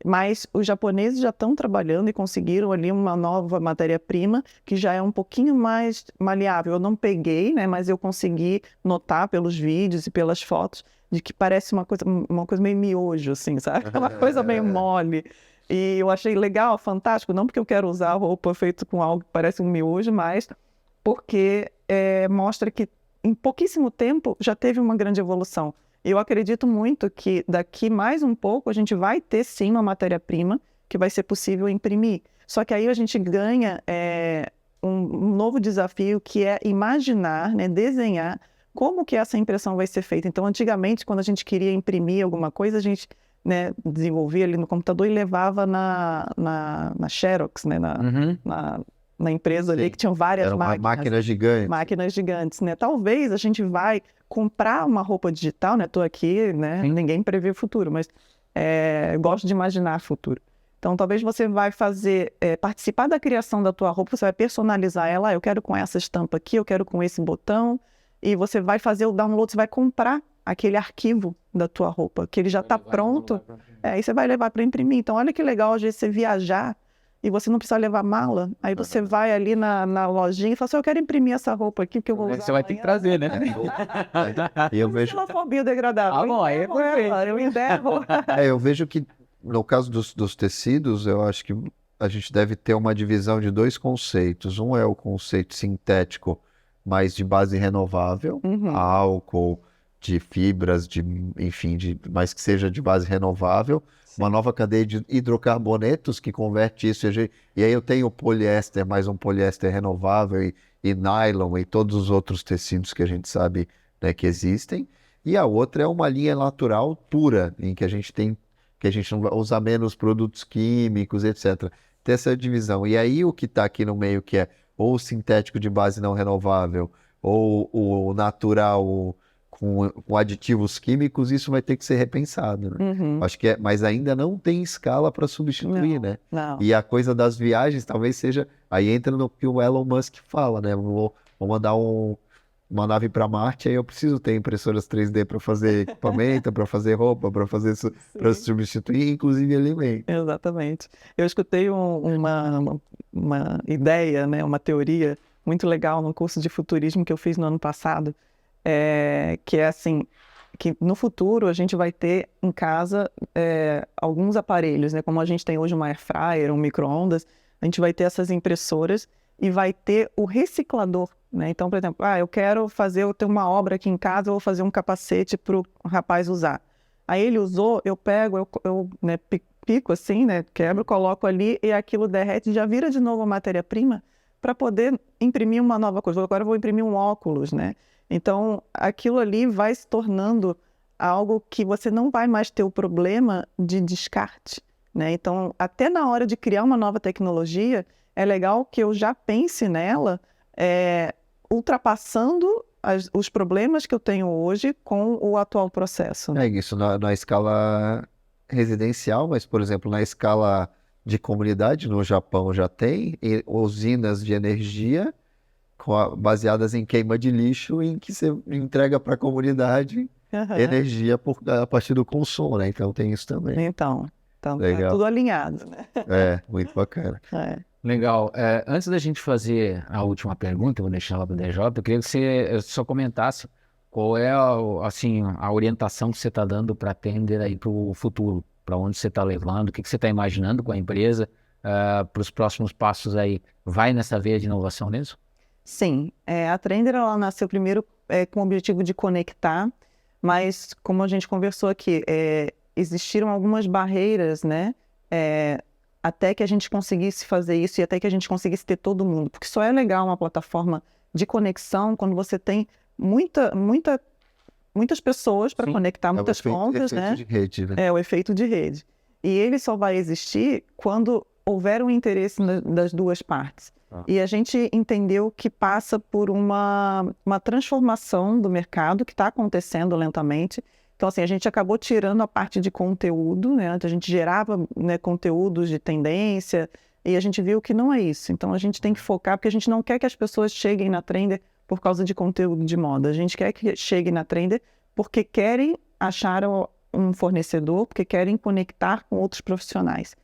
Mas os japoneses já estão trabalhando e conseguiram ali uma nova matéria-prima que já é um pouquinho mais maleável. Eu não peguei, né, mas eu consegui notar pelos vídeos e pelas fotos de que parece uma coisa meio miojo, assim, sabe? Uma coisa meio mole. E eu achei legal, fantástico, não porque eu quero usar roupa feita com algo que parece um miojo, mas porque mostra que em pouquíssimo tempo já teve uma grande evolução. Eu acredito muito que daqui mais um pouco a gente vai ter sim uma matéria-prima que vai ser possível imprimir. Só que aí a gente ganha um novo desafio que é imaginar, né, desenhar como que essa impressão vai ser feita. Então, antigamente, quando a gente queria imprimir alguma coisa, a gente, né, desenvolvia ali no computador e levava na Xerox, né, na empresa ali, que tinham várias máquinas gigantes. Máquinas gigantes, né? Talvez a gente vai comprar uma roupa digital, né? Estou aqui, né? Ninguém prevê o futuro, mas gosto de imaginar o futuro. Então, talvez você vai fazer, participar da criação da tua roupa, você vai personalizar ela, eu quero com essa estampa aqui, eu quero com esse botão, e você vai fazer o download, você vai comprar aquele arquivo da tua roupa, que ele já está pronto, e você vai levar para imprimir. Então, olha que legal, às vezes, você viajar e você não precisa levar mala. Aí você vai ali na lojinha e fala assim, eu quero imprimir essa roupa aqui porque eu vou usar Você vai ter que amanhã. trazer, né? E eu Se vejo, ela for biodegradável, Ah, bom, aí é enterro ela, eu enterro. eu vejo que no caso dos tecidos, eu acho que a gente deve ter uma divisão de dois conceitos. Um é o conceito sintético, mas de base renovável, Uhum. álcool, de fibras, enfim, mas que seja de base renovável. Uma nova cadeia de hidrocarbonetos que converte isso. E aí eu tenho o poliéster, mais um poliéster renovável, e nylon e todos os outros tecidos que a gente sabe, né, que existem. E a outra é uma linha natural pura, em que a gente não vai usar menos produtos químicos, etc. Ter essa divisão. E aí o que está aqui no meio, que é ou o sintético de base não renovável, ou o natural com aditivos químicos, isso vai ter que ser repensado, né? Uhum. Acho que mas ainda não tem escala para substituir, né? Não. E a coisa das viagens talvez seja. Aí entra no que o Elon Musk fala, né? Vou mandar uma nave para Marte, aí eu preciso ter impressoras 3D para fazer equipamento, para fazer roupa, para Sim. substituir, inclusive alimento. Exatamente. Eu escutei uma ideia, né, uma teoria muito legal no curso de futurismo que eu fiz no ano passado, que é assim, que no futuro a gente vai ter em casa alguns aparelhos, né, como a gente tem hoje uma air fryer, um micro-ondas, a gente vai ter essas impressoras e vai ter o reciclador, né? Então, por exemplo, eu tenho uma obra aqui em casa, eu vou fazer um capacete para o rapaz usar. Aí ele usou, eu pego, né, pico assim, né, quebro, coloco ali e aquilo derrete e já vira de novo a matéria-prima para poder imprimir uma nova coisa. Agora eu vou imprimir um óculos, né? Então, aquilo ali vai se tornando algo que você não vai mais ter o problema de descarte, né? Então, até na hora de criar uma nova tecnologia, é legal que eu já pense nela, ultrapassando os problemas que eu tenho hoje com o atual processo. É isso na escala residencial, mas, por exemplo, na escala de comunidade, no Japão já tem usinas de energia baseadas em queima de lixo, em que você entrega para a comunidade Aham. energia a partir do consumo, né? Então tem isso também. Então tá Legal. tudo alinhado, né? Muito bacana. Legal. Antes da gente fazer a última pergunta, eu vou deixar ela para o DJ, eu queria que você só comentasse qual é assim, a orientação que você está dando para a Tender aí para o futuro, para onde você está levando, o que você está imaginando com a empresa, para os próximos passos aí. Vai nessa veia de inovação mesmo? Sim, a Trender ela nasceu primeiro com o objetivo de conectar, mas como a gente conversou aqui, existiram algumas barreiras, né? Até que a gente conseguisse fazer isso e até que a gente conseguisse ter todo mundo. Porque só é legal uma plataforma de conexão quando você tem muitas pessoas para conectar, muitas pontas, né? De rede, né? É o efeito de rede. E ele só vai existir quando houver um interesse das duas partes. E a gente entendeu que passa por uma transformação do mercado que está acontecendo lentamente. Então, assim, a gente acabou tirando a parte de conteúdo, né? Antes a gente gerava, né, conteúdos de tendência e a gente viu que não é isso. Então, a gente tem que focar, porque a gente não quer que as pessoas cheguem na Trender por causa de conteúdo de moda. A gente quer que cheguem na Trender porque querem achar um fornecedor, porque querem conectar com outros profissionais.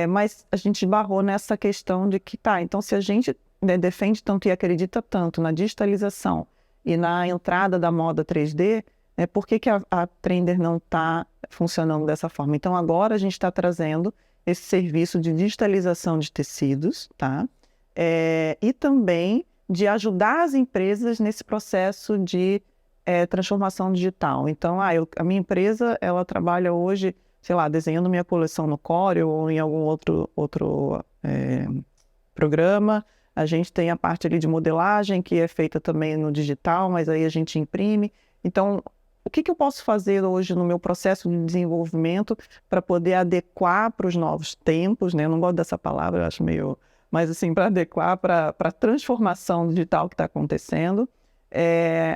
Mas a gente esbarrou nessa questão de que, então se a gente, né, defende tanto e acredita tanto na digitalização e na entrada da moda 3D, por que a Trender não está funcionando dessa forma? Então agora a gente está trazendo esse serviço de digitalização de tecidos, tá? E também de ajudar as empresas nesse processo de transformação digital. Então, a minha empresa, ela trabalha hoje, sei lá, desenhando minha coleção no Corel ou em algum outro programa. A gente tem a parte ali de modelagem, que é feita também no digital, mas aí a gente imprime. Então, o que eu posso fazer hoje no meu processo de desenvolvimento para poder adequar para os novos tempos, né? Eu não gosto dessa palavra, eu acho meio... Mas, assim, para adequar para a transformação digital que está acontecendo,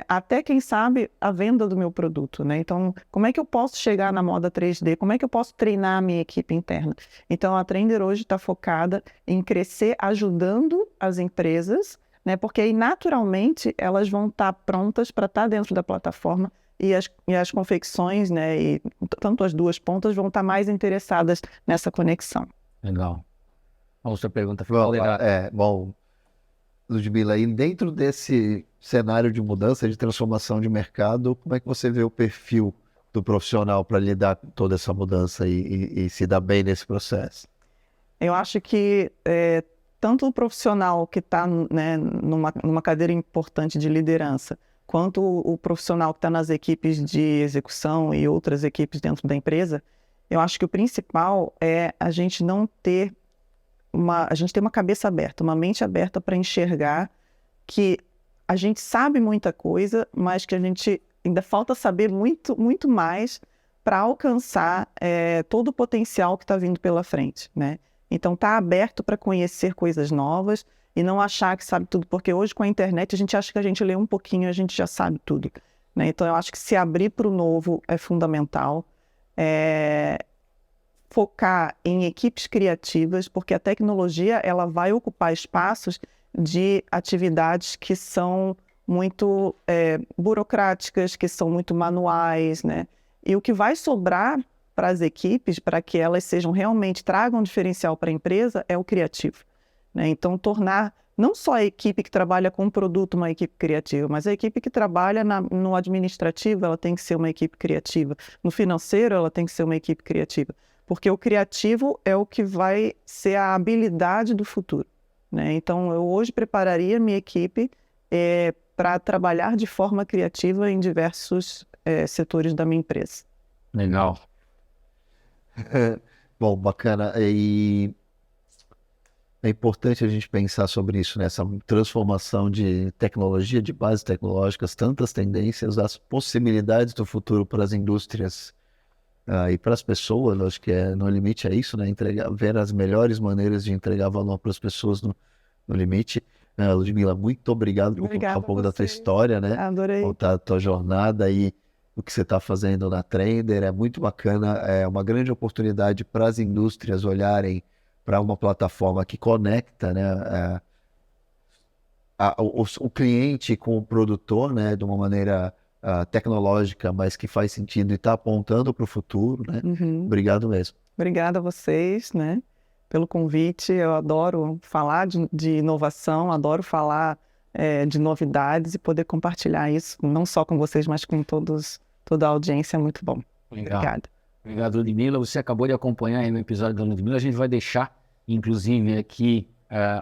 até, quem sabe, a venda do meu produto, né? Então, como é que eu posso chegar na moda 3D? Como é que eu posso treinar a minha equipe interna? Então, a Trender hoje está focada em crescer ajudando as empresas, né? Porque aí, naturalmente, elas vão estar prontas para estar dentro da plataforma e as confecções, né? E tanto as duas pontas vão estar mais interessadas nessa conexão. Legal. A outra pergunta ficou Bom, legal. bom, Ludmila, e dentro desse cenário de mudança, de transformação de mercado, como é que você vê o perfil do profissional para lidar com toda essa mudança e se dar bem nesse processo? Eu acho que tanto o profissional que está, né, numa cadeira importante de liderança, quanto o profissional que está nas equipes de execução e outras equipes dentro da empresa, eu acho que o principal é a gente não ter a gente ter uma cabeça aberta, uma mente aberta para enxergar que a gente sabe muita coisa, mas que a gente ainda falta saber muito, muito mais para alcançar todo o potencial que está vindo pela frente, né? Então, tá aberto para conhecer coisas novas e não achar que sabe tudo, porque hoje com a internet a gente acha que a gente lê um pouquinho e a gente já sabe tudo, né? Então, eu acho que se abrir para o novo é fundamental. Focar em equipes criativas, porque a tecnologia ela vai ocupar espaços de atividades que são muito burocráticas, que são muito manuais, né? E o que vai sobrar para as equipes, para que elas sejam realmente, tragam um diferencial para a empresa, é o criativo, né? Então, tornar não só a equipe que trabalha com o produto uma equipe criativa, mas a equipe que trabalha no administrativo, ela tem que ser uma equipe criativa. No financeiro, ela tem que ser uma equipe criativa. Porque o criativo é o que vai ser a habilidade do futuro, né? Então, eu hoje prepararia minha equipe para trabalhar de forma criativa em diversos setores da minha empresa. Legal. Bom, bacana. E é importante a gente pensar sobre isso, né? Essa transformação de tecnologia, de bases tecnológicas, tantas tendências, as possibilidades do futuro para as indústrias e para as pessoas. Acho que no limite é isso, né? Ver as melhores maneiras de entregar valor para as pessoas no limite. Ludmila, muito obrigado por contar um pouco da tua história, né? Adorei. Contar a tua jornada e o que você está fazendo na Trender. É muito bacana, é uma grande oportunidade para as indústrias olharem para uma plataforma que conecta, né, o cliente com o produtor, né, de uma maneira tecnológica, mas que faz sentido e está apontando para o futuro, né? Uhum. Obrigado mesmo. Obrigada a vocês, né, pelo convite. Eu adoro falar de inovação, adoro falar de novidades e poder compartilhar isso, não só com vocês, mas com toda a audiência. É muito bom. Legal. Obrigada. Obrigado, Ludmila. Você acabou de acompanhar aí no episódio da Ludmila. A gente vai deixar, inclusive, aqui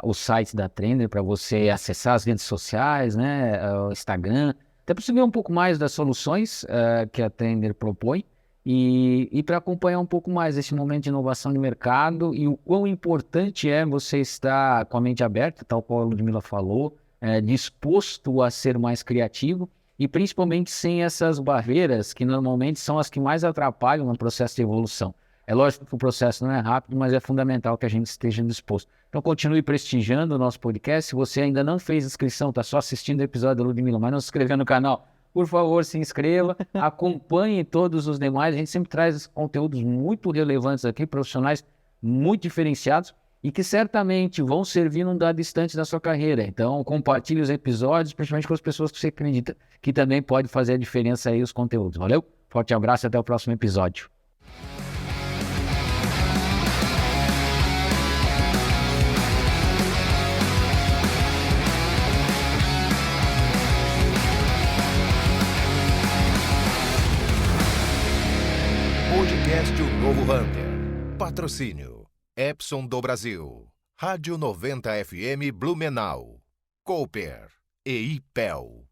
o site da Trender para você acessar as redes sociais, né, o Instagram, até para você ver um pouco mais das soluções que a Trender propõe e para acompanhar um pouco mais esse momento de inovação de mercado e o quão importante é você estar com a mente aberta, tal qual a Ludmila falou, disposto a ser mais criativo e principalmente sem essas barreiras que normalmente são as que mais atrapalham no processo de evolução. É lógico que o processo não é rápido, mas é fundamental que a gente esteja disposto. Então continue prestigiando o nosso podcast. Se você ainda não fez inscrição, está só assistindo o episódio da Ludmila, mas não se inscreveu no canal, por favor, se inscreva, acompanhe todos os demais. A gente sempre traz conteúdos muito relevantes aqui, profissionais muito diferenciados e que certamente vão servir num dado distante da sua carreira. Então compartilhe os episódios, principalmente com as pessoas que você acredita que também pode fazer a diferença aí os conteúdos. Valeu? Forte abraço e até o próximo episódio. Podcast O Novo Hunter. Patrocínio Epson do Brasil. Rádio 90 FM Blumenau. Cooper e IPEL.